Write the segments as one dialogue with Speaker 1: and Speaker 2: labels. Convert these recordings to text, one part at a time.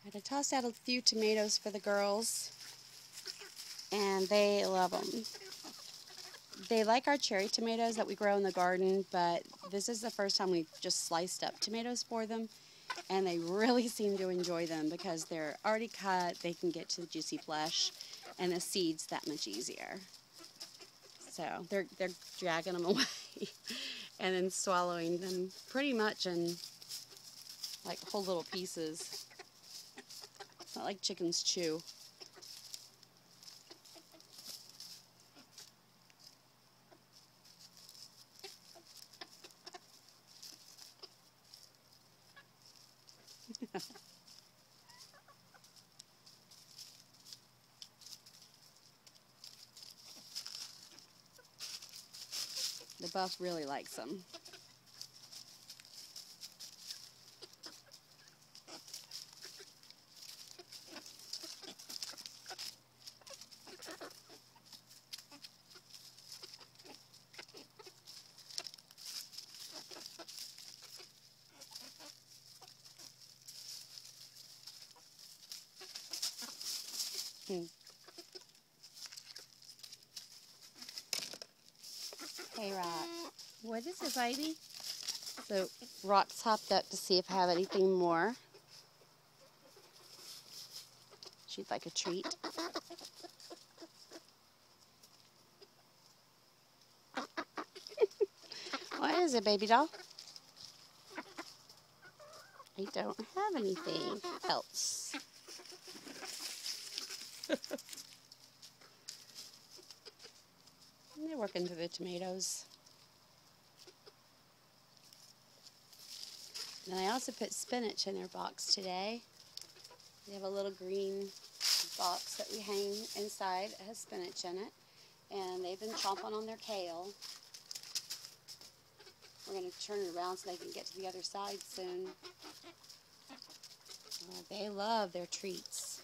Speaker 1: I had to toss out a few tomatoes for the girls, and they love them. They like our cherry tomatoes that we grow in the garden, but this is the first time we've just sliced up tomatoes for them, and they really seem to enjoy them because they're already cut, they can get to the juicy flesh, and the seeds that much easier. So they're dragging them away and then swallowing them pretty much in like whole little pieces. Not like chickens chew. The buff really likes them. Hmm. Hey, Rock. What is it, baby? So, Rock's hopped up to see if I have anything more. She'd like a treat. What is it, baby doll? I don't have anything else. They're working through the tomatoes. And I also put spinach in their box today. We have a little green box that we hang inside. It has spinach in it. And they've been chomping on their kale. We're going to turn it around so they can get to the other side soon. They love their treats.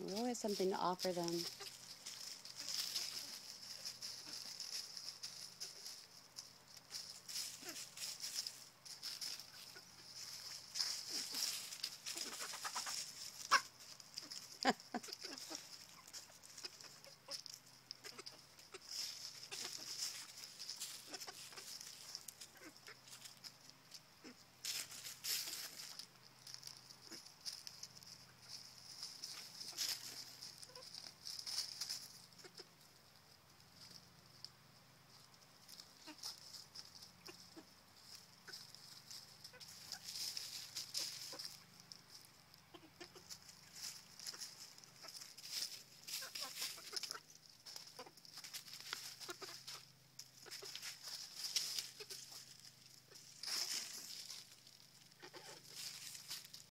Speaker 1: We always have something to offer them.